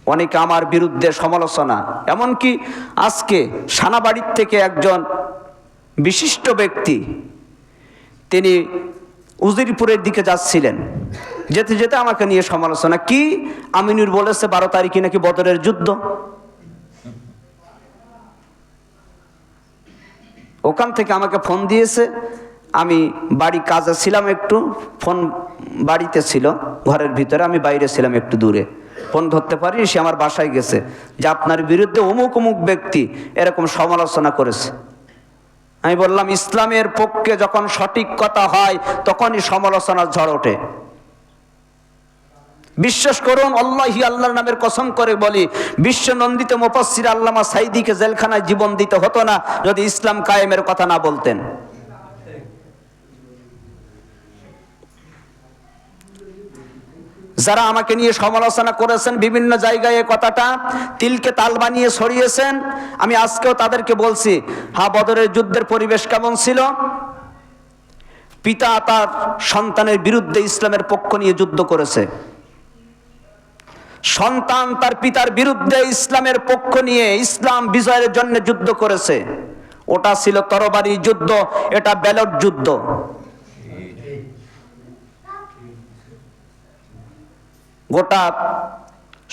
অনেকে আমার বিরুদ্ধে সমালোচনা, এমনকি আজকে সানাবাড়ির থেকে একজন বিশিষ্ট ব্যক্তি, তিনি উজিরপুরের দিকে যাচ্ছিলেন, যেতে যেতে আমাকে নিয়ে সমালোচনা। কি আমিনুর বলেছে 12 তারিখে নাকি বদরের যুদ্ধ। ওখান থেকে আমাকে ফোন দিয়েছে, আমি বাড়ি কাজে ছিলাম, একটু ফোন বাড়িতে ছিল ঘরের ভিতরে, আমি বাইরে ছিলাম একটু দূরে, ফোন ধরতে পারিনি। সে আমার বাসায় গেছে যে আপনার বিরুদ্ধে অমুক অমুক ব্যক্তি এরকম সমালোচনা করেছে। আমি বললাম ইসলামের পক্ষে যখন সঠিক কথা হয় তখনই সমালোচনার ঝড় ওঠে। বিশ্বাস করুন, আল্লাহি, আল্লাহর নামের কসম করে বলি, বিশ্ব নন্দিত মুফাসসির আল্লামা সাইদিকে জেলখানায় জীবন দিতে হতো না যদি ইসলাম কায়েমের কথা না বলতেন। যারা আমাকে নিয়ে সমালোচনা করেছেন বিভিন্ন জায়গায়, এই কথাটা তিলকে তাল বানিয়ে ছড়িয়েছেন, আমি আজকেও তাদেরকে বলছি, হ্যাঁ, বদরের যুদ্ধের পরিবেশ কেমন ছিল? পিতা তার সন্তানের বিরুদ্ধে ইসলামের পক্ষ নিয়ে যুদ্ধ করেছে, সন্তান তার পিতার বিরুদ্ধে ইসলামের পক্ষ নিয়ে ইসলাম বিজয়ের জন্য যুদ্ধ করেছে। ওটা ছিল তরবারি যুদ্ধ, এটা ব্যালট যুদ্ধ। গোটা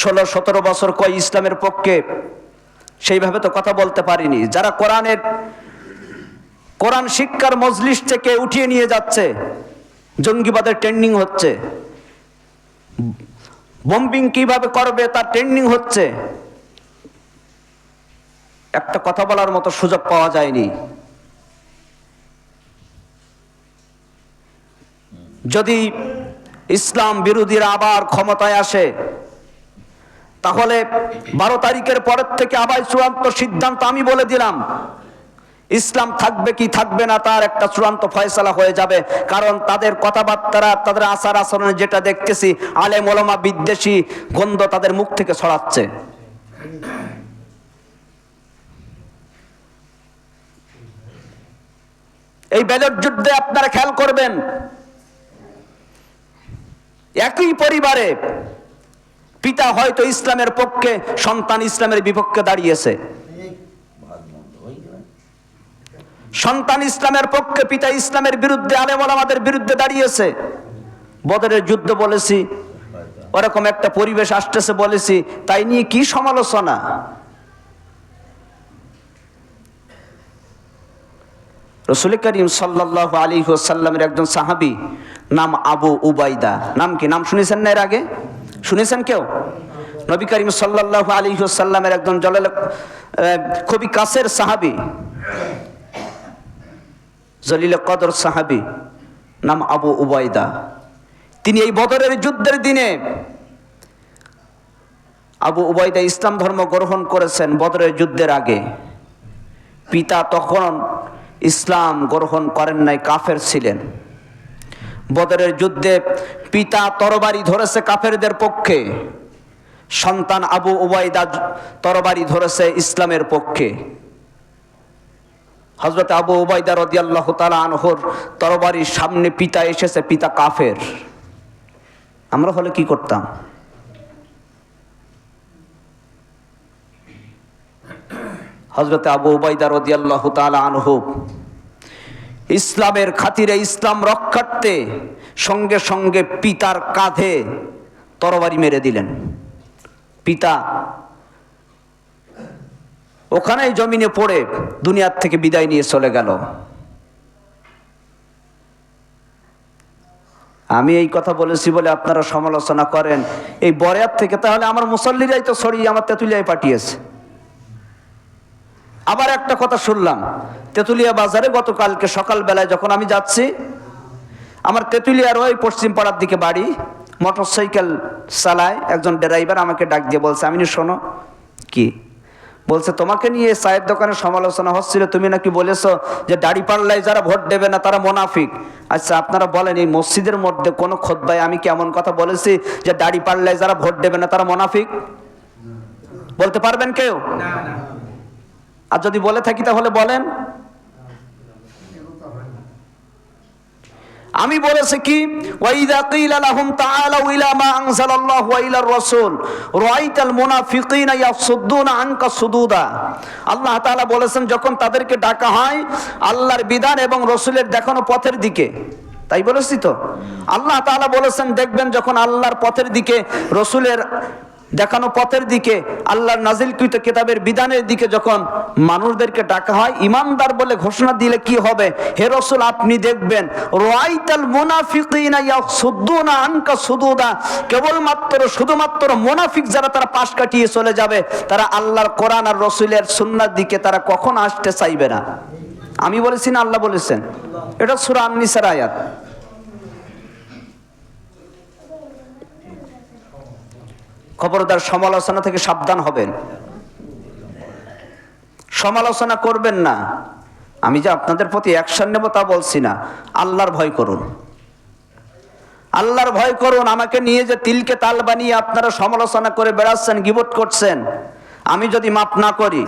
16-17 বছর কই ইসলামের পক্ষে সেইভাবে তো কথা বলতে পারিনি। যারা কোরআন শিক্ষার মজলিস থেকে উঠিয়ে নিয়ে যাচ্ছে, জঙ্গিবাদের ট্রেনিং হচ্ছে, বম্বিং কিভাবে করবে তার ট্রেনিং হচ্ছে, একটা কথা বলার মতো সুযোগ পাওয়া যায়নি। যদি ইসলাম বিরোধীরা আবার ক্ষমতায় আসে, তাহলে 12 তারিখের পরের থেকে আবার চূড়ান্ত সিদ্ধান্ত আমি বলে দিলাম, ইসলাম থাকবে কি থাকবে না তার একটা চূড়ান্ত ফয়সালা হয়ে যাবে। কারণ তাদের কথাবার্তা, তাদের আচার আচরণে যেটা দেখতেছি, আলেম ওলামা বিদ্বেষী গন্ধ তাদের মুখ থেকে ছড়াচ্ছে। এই ব্যালট যুদ্ধে আপনারা খেয়াল করবেন, একই পরিবারে পিতা হয়তো ইসলামের পক্ষে, সন্তান ইসলামের বিপক্ষে দাঁড়িয়েছে। সন্তান ইসলামের পক্ষে, পিতা ইসলামের বিরুদ্ধে, আলেম ওলামাদের বিরুদ্ধে দাঁড়িয়েছে। বদরের যুদ্ধ বলেছি, ওরকম একটা পরিবেশ আসতেছে বলেছি, তাই নিয়ে কি সমালোচনা? রাসূল করিম সাল্লাল্লাহু আলাইহি ওয়াসাল্লামের একজন সাহাবী, নাম আবু উবাইদা। নাম কি? নাম শুনেছেন না এর আগে? শুনেছেন কেউ? নবী করিম সাল্লাল্লাহু আলাইহি ওয়াসাল্লামের একজন জলাল, খুবই কাছের সাহাবী, জলিল কদর সাহাবী, নাম আবু উবাইদা। তিনি এই বদরের যুদ্ধের দিনে, আবু উবাইদা ইসলাম ধর্ম গ্রহণ করেছেন বদরের যুদ্ধের আগে। পিতা তখন ইসলাম গ্রহণ করেন নাই, কাফের ছিলেন। বদরের যুদ্ধে পিতা তরবারি ধরেছে কাফেরদের পক্ষে, সন্তান আবু উবাইদা তরবারি ধরেছে ইসলামের পক্ষে। হযরত আবু উবাইদা রাদিয়াল্লাহু তাআলা আনহুর তরবারির সামনে পিতা এসেছে, পিতা কাফের। আমরা হলে কি করতাম? হযরত আবু উবাইদা রাদিয়াল্লাহু তাআলা আনহু ইসলামের খাতিরে, ইসলাম রক্ষার্থে সঙ্গে সঙ্গে পিতার কাঁধে তরবারি মেরে দিলেন। পিতা ওখানেই জমিনে পড়ে দুনিয়ার থেকে বিদায় নিয়ে চলে গেল। আমি এই কথা বলেছি বলে আপনারা সমালোচনা করেন এই বরেয়াত থেকে, তাহলে আমার মুসল্লিরাই তো ছড়িয়ে আমার তেঁতুলিয়ায় পাঠিয়েছে। আবার একটা কথা শুনলাম, তেঁতুলিয়া বাজারে গতকালকে সকালবেলায় যখন আমি যাচ্ছি, আমার তেঁতুলিয়ার ওই পশ্চিম পাড়ার দিকে বাড়ি, মোটরসাইকেল চালায় একজন ড্রাইভার, আমাকে ডাক দিয়ে বলছে, আমি শোনো। কি বলছে? তোমাকে নিয়ে চায়ের দোকানে সমালোচনা হচ্ছিল, তুমি নাকি বলেছো যে দাড়িপাল্লায় যারা ভোট দেবে না তারা মুনাফিক। আচ্ছা, আপনারা বলেন, এই মসজিদের মধ্যে কোনো খুতবায় আমি কি এমন কথা বলেছি যে দাড়িপাল্লায় যারা ভোট দেবে না তারা মুনাফিক? বলতে পারবেন কেউ? আর যদি বলে থাকি তাহলে বলেন। আমি বলেছি কি, ওয়াইদা কিলা লাহুম তাআলাউ ইলা মা আনজালাল্লাহু ওয়া ইলার রাসূল রাআইতাল মুনাফিকিনা ইয়াসুদ্দুনা আনকা সুদুদা। আল্লাহ তাআলা বলেছেন যখন তাদেরকে ডাকা হয় আল্লাহর বিধান এবং রাসূলের দেখানো পথের দিকে, তাই বলেছি তো। আল্লাহ তাআলা বলেছেন দেখবেন যখন আল্লাহর পথের দিকে, রাসূলের দেখানো পথের দিকে, আল্লাহর নাজিলকৃত কিতাবের বিধানের দিকে যখন মানুষদেরকে ডাকা হয়, ইমানদার বলে ঘোষণা দিলে কি হবে? হে রাসূল আপনি দেখবেন রাআইতাল মুনাফিকিনা ইয়াসুদ্দুনা আনকা সুদুদা, কেবলমাত্র শুধুমাত্র মুনাফিক যারা তারা পাশ কাটিয়ে চলে যাবে, তারা আল্লাহর কোরআন আর রাসূলের সুন্নাহর দিকে তারা কখন আসতে চাইবে না। আমি বলেছি না আল্লাহ বলেছেন? এটা সূরা আন-নিসার আয়াত। খবরদার সমালোচনা থেকে সাবধান হবেন, সমালোচনা করবেন না। আমি যে আপনাদের প্রতি অ্যাকশন নেব তা বলছি না, আল্লাহর ভয় করুন, আল্লাহর ভয় করুন। আমাকে নিয়ে যে তিলকে তাল বানিয়ে আপনারা সমালোচনা করে বেড়াচ্ছেন, গীবত করছেন, আমি যদি মাফ না করি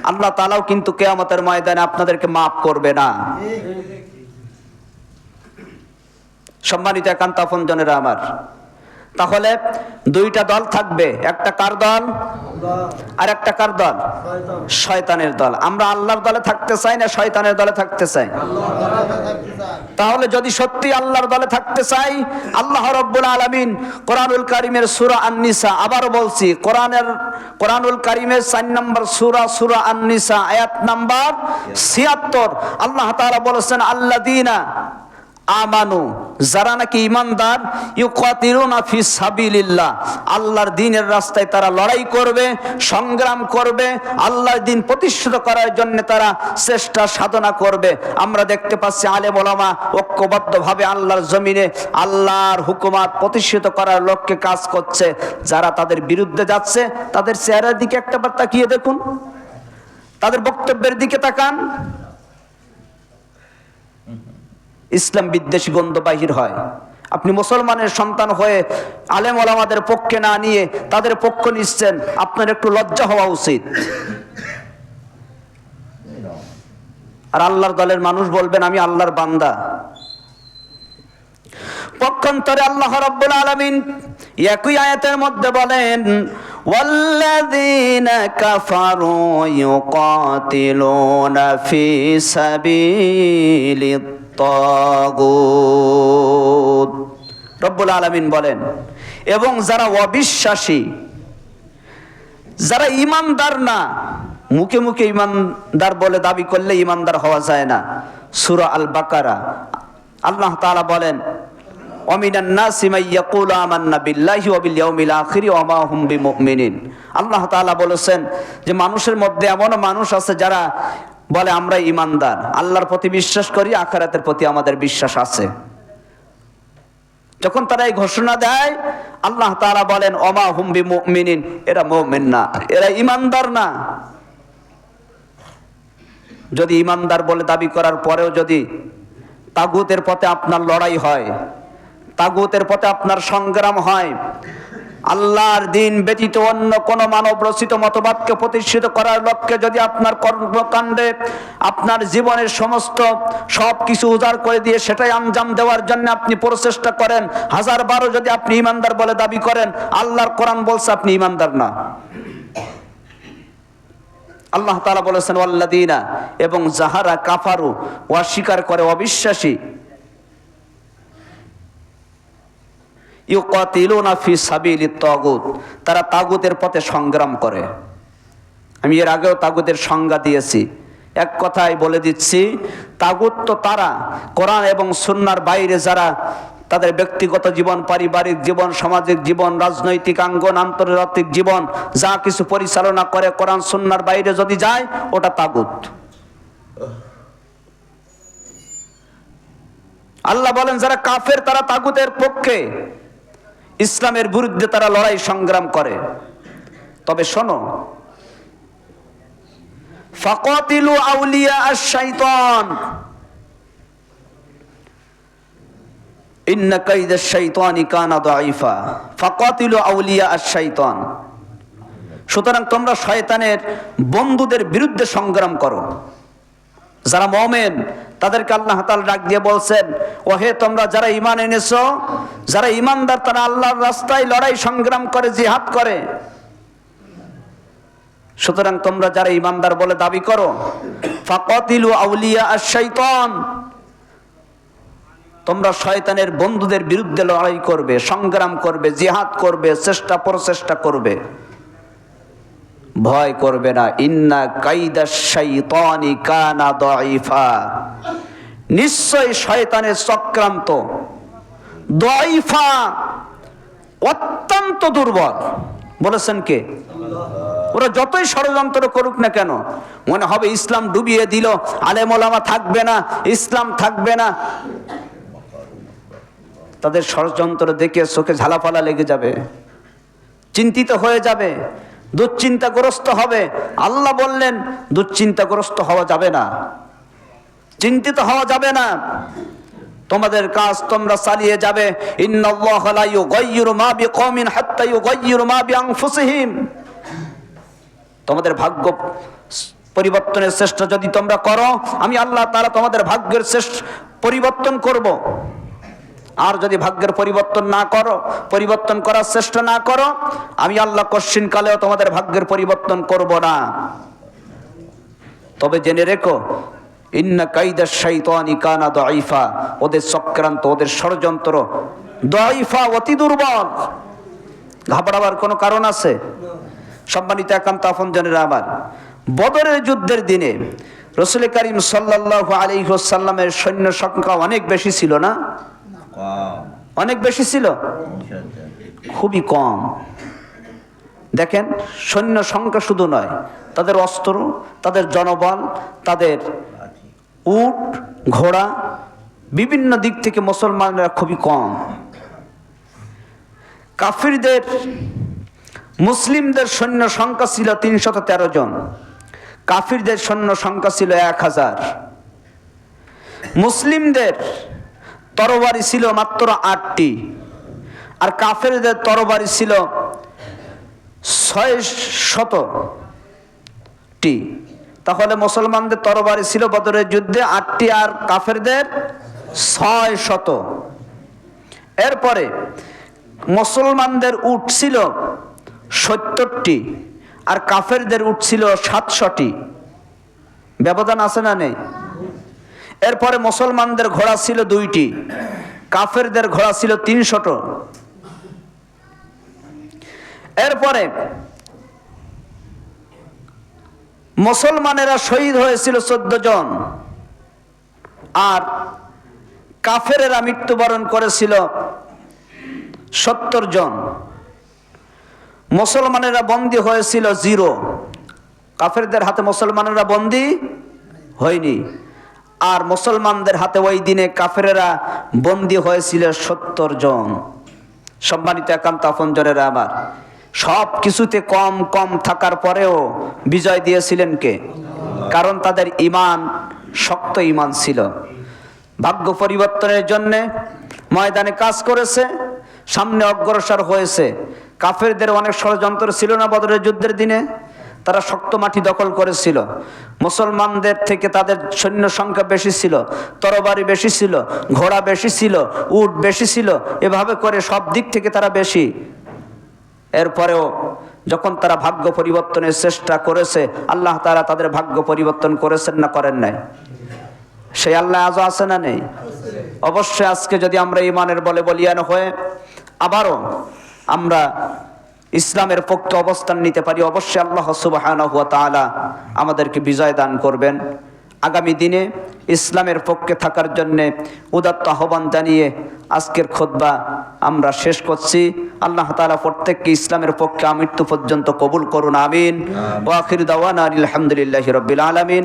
আল্লাহ তাআলাও কিন্তু কিয়ামতের ময়দানে আপনাদেরকে মাফ করবে না। সম্মানিত একান্ত আপনজনেরা আমার, তাহলে দুইটা দল থাকবে, একটা কার দল আর একটা কার দল? শয়তানের দল। আমরা আল্লাহর দলে থাকতে চাই না শয়তানের দলে থাকতে চাই? তাহলে যদি সত্যি আল্লাহর দলে থাকতে চাই, আল্লাহ রাব্বুল আলামিন কোরআনুল কারীমের সূরা আন-নিসা, আবারও বলছি কোরআনুল কারীমের 4 নম্বর সূরা আন-নিসা আয়াত নাম্বার 76, আল্লাহ তাআলা বলেছেন আল্লাযীনা আমানু, যারা নাকি ঈমানদার, ইউকাতিলুনা ফি সাবিলিল্লাহ, আল্লাহর দ্বীনের রাস্তায় তারা লড়াই করবে, সংগ্রাম করবে, আল্লাহর দ্বীন প্রতিষ্ঠিত করার জন্য তারা চেষ্টা সাধনা করবে। আমরা দেখতে পাচ্ছি আলেম ওলামা ঐক্যবদ্ধভাবে আল্লাহর জমিনে আল্লাহর হুকুমাত প্রতিষ্ঠিত করার লক্ষ্যে কাজ করছে। যারা তাদের বিরুদ্ধে যাচ্ছে তাদের চেহারার দিকে একটাবার তাকিয়ে দেখুন, তাদের বক্তব্যের দিকে তাকান, ইসলাম বিদ্বেষী গন্ধ বাহির হয়। আপনি মুসলমানের সন্তান হয়ে আলেম ওলামাদের পক্ষে না নিয়ে তাদের পক্ষ নিচ্ছেন, আপনার একটু লজ্জা হওয়া উচিত। আর আল্লাহর দলের মানুষ বলবেন আমি আল্লাহর বান্দা। পক্ষান্তরে আল্লাহ রাব্বুল আলামিন একই আয়াতের মধ্যে বলেন ওয়াল্লাযীনা কাফারু ইউকাতিলুনা ফি সাবিলিত তাগুত। রব্বুল আলামিন বলেন এবং যারা অবিশ্বাসী, যারা ঈমানদার না, মুখে মুখে ঈমানদার বলে দাবি করলে ঈমানদার হওয়া যায় না। সূরা আল বাকারা আল্লাহ তাআলা বলেন ওয়ামিনান নাসি মান ইয়াকুলু আমান্না বিল্লাহি ওয়া বিল ইয়াউমিল আখিরি ওয়া মা হুম বিমুমিনিন। আল্লাহ তাআলা বলেছেন যে মানুষের মধ্যে এমনও মানুষ আছে যারা বলে আমরা ঈমানদার, আল্লাহর প্রতি বিশ্বাস করি, আখিরাতের প্রতি আমাদের বিশ্বাস আছে। যখন তারা এই ঘোষণা দেয় আল্লাহ তাআলা বলেন ওয়া মা হুম বিমুমিনিন, এরা মুমিন না, এরা ঈমানদার না। যদি ঈমানদার বলে দাবি করার পরেও যদি তাগুতের পথে আপনার লড়াই হয়, তাগুতের পথে আপনার সংগ্রাম হয়, আল্লাহর দ্বীন ব্যতীত অন্য কোন মানব রচিত মতবাদকে প্রতিষ্ঠিত করার লক্ষ্যে যদি আপনার কর্মকাণ্ডে আপনার জীবনের সমস্ত সবকিছু উজাড় করে দিয়ে সেটাই আঞ্জাম দেওয়ার জন্য আপনি প্রচেষ্টা করেন, 1000 যদি আপনি ঈমানদার বলে দাবি করেন, আল্লাহর কোরআন বলছে আপনি ঈমানদার না। আল্লাহ তাআলা বলেছেন ওয়াল্লাযীনা, এবং যাহারা কাফারু, অস্বীকার করে, অবিশ্বাসী, ইউকাতিলুনা ফি সাবিলিত তাগুত, তারা তাগুতের পথে সংগ্রাম করে। আমি এর আগেও তাগুতের সংজ্ঞা দিয়েছি, এক কথায় বলে দিচ্ছি, তাগুত তো তারা কোরআন এবং সুন্নাহর বাইরে যারা তাদের ব্যক্তিগত জীবন, পারিবারিক জীবন, সামাজিক জীবন, রাজনৈতিক অঙ্গন, আন্তর্জাতিক জীবন যা কিছু পরিচালনা করে কোরআন সুন্নাহর বাইরে যদি যায় ওটা তাগুত। আল্লাহ বলেন যারা কাফের তারা তাগুতের পক্ষে, ইসলামের বিরুদ্ধে তারা লড়াই সংগ্রাম করে। তবে শোনো, ফাকাতিলু আউলিয়া আশ-শাইতান ইন্না কাইদাশ শাইতানি কানা দাঈফা। ফাকাতিলু আউলিয়া আশ-শাইতান, সুতরাং তোমরা শয়তানের বন্ধুদের বিরুদ্ধে সংগ্রাম করো। যারা মুমিন তাদেরকে আল্লাহ তাআলা ডাক দিয়ে বলছেন, ও হে তোমরা যারা ঈমান এনেছো, যারা ঈমানদার, তারা আল্লাহর রাস্তায় লড়াই সংগ্রাম করে, জিহাদ করে। সুতরাং তোমরা যারা ঈমানদার বলে দাবি করো, ফাকাতিলু আউলিয়া আশ-শাইতান, তোমরা শয়তানের বন্ধুদের বিরুদ্ধে লড়াই করবে, সংগ্রাম করবে, জিহাদ করবে, চেষ্টা প্রচেষ্টা করবে, ভয় করবে না। ইন্না কাইদাশ শাইতানি কানা দাঈফা, নিশ্চয় শয়তানের চক্রান্ত দাঈফা, অত্যন্ত দুর্বল। বলেছেন কে? ওরা যতই ষড়যন্ত্র করুক না কেন, মনে হবে ইসলাম ডুবিয়ে দিল, আলেম ওলামা থাকবে না, ইসলাম থাকবে না। তাদের ষড়যন্ত্র দেখে চোখে ঝালাপালা লেগে যাবে, চিন্তিত হয়ে যাবে, দুশ্চিন্তাগ্রস্ত হবে। আল্লাহ বললেন দুশ্চিন্তাগ্রস্ত হওয়া যাবে না, চিন্তিত হওয়া যাবে না, তোমাদের কাজ তোমরা চালিয়ে যাবে। ইন্নাল্লাহা লা ইউগাইয়িরু মা বিকওমিন হাত্তা ইউগাইয়িরু মা বিআনফুসিহিম, তোমাদের ভাগ্য পরিবর্তনের চেষ্টা যদি তোমরা করো, আমি আল্লাহ তাআলা তোমাদের ভাগ্যের পরিবর্তন করব। আর যদি ভাগ্যের পরিবর্তন না করো, পরিবর্তন করার চেষ্টা না করো, আমি আল্লাহ কশ্চিন কালেও তোমাদের ভাগ্যের পরিবর্তন করব না। তবে জেনে রেখো, ইন্না কাইদাশ শাইতানি কানা দাঈফা, ওদের চক্রান্ত, ওদের ষড়যন্ত্র দাঈফা, অতি দুর্বল। ঘাবড়াবার কোনো কারণ আছে? সম্মানিত একান্ত আপনজনেরা আমার, বদরের যুদ্ধের দিনে রাসূল করিম সাল্লাল্লাহু আলাইহি ওয়াসাল্লামের সৈন্য সংখ্যা অনেক বেশি ছিল না? অনেক বেশি ছিল? খুবই কম। দেখেন, সৈন্য সংখ্যা শুধু নয়, তাদের অস্ত্র, তাদের জনবল, তাদের উট, ঘোড়া, বিভিন্ন দিক থেকে মুসলমানরা খুবই কম। কাফিরদের, মুসলিমদের সৈন্য সংখ্যা ছিল 313 জন, কাফিরদের সৈন্য সংখ্যা ছিল 1000। মুসলিমদের তরবারি ছিল মাত্র 8টি, আর কাফেরদের তরবারি ছিল 600টি। তাহলে মুসলমানদের তরবারি ছিল বদরের যুদ্ধে 8টি, আর কাফেরদের 600। এরপরে মুসলমানদের উট ছিল 70টি, আর কাফেরদের উট ছিল 700টি। ব্যবধান আছে না নেই? এরপরে মুসলমানদের ঘোড়া ছিল 2টি, কাফেরদের ঘোড়া ছিল 300। এরপরে মুসলমানেরা শহীদ হয়েছিল 14 জন, আর কাফেরেরা মৃত্যুবরণ করেছিল 70 জন। মুসলমানেরা বন্দী হয়েছিল 0, কাফেরদের হাতে মুসলমানেরা বন্দী হয়নি। আর মুসলমানদের হাতে ওই দিনে কাফেরেরা বন্দী হয়েছিল 70 জন। সম্মানিত একান্ত আপনজনেরা আমার, সব কিছুতে কম কম থাকার পরেও বিজয় দিয়েছিলেন কে? কারণ তাদের ঈমান শক্ত ঈমান ছিল। ভাগ্য পরিবর্তনের জন্যে ময়দানে কাজ করেছে, সামনে অগ্রসর হয়েছে। কাফেরদের অনেক ষড়যন্ত্র ছিল না বদরের যুদ্ধের দিনে? তারা শক্ত মাটি দখল করেছিল। মুসলমানদের থেকে তাদের সৈন্য সংখ্যা বেশি ছিল, তরবারি বেশি ছিল, ঘোড়া বেশি ছিল, উট বেশি ছিল, এভাবে করে সব দিক থেকে তারা বেশি। এরপরেও যখন তারা ভাগ্য পরিবর্তনের চেষ্টা করেছে, আল্লাহ তাআলা তাদের ভাগ্য পরিবর্তন করেছেন না করেন নাই? সেই আল্লাহ আজও আছে না নেই? অবশ্যই আজকে যদি আমরা ঈমানের বলে বলিয়ান হয়ে আবারও আমরা ইসলামের পক্ষে অবস্থান নিতে পারি, অবশ্যই আল্লাহ সুবহানাহু ওয়া তাআলা আমাদেরকে বিজয় দান করবেন। আগামী দিনে ইসলামের পক্ষে থাকার জন্য উদাত্ত আহ্বান জানিয়ে আজকের খুতবা আমরা শেষ করছি। আল্লাহ তাআলা প্রত্যেককে ইসলামের পক্ষে আমৃত্যু পর্যন্ত কবুল করুন, আমিন। ওয়া আখিরু দাওয়ানা আলহামদুলিল্লাহি রাব্বিল আলামিন।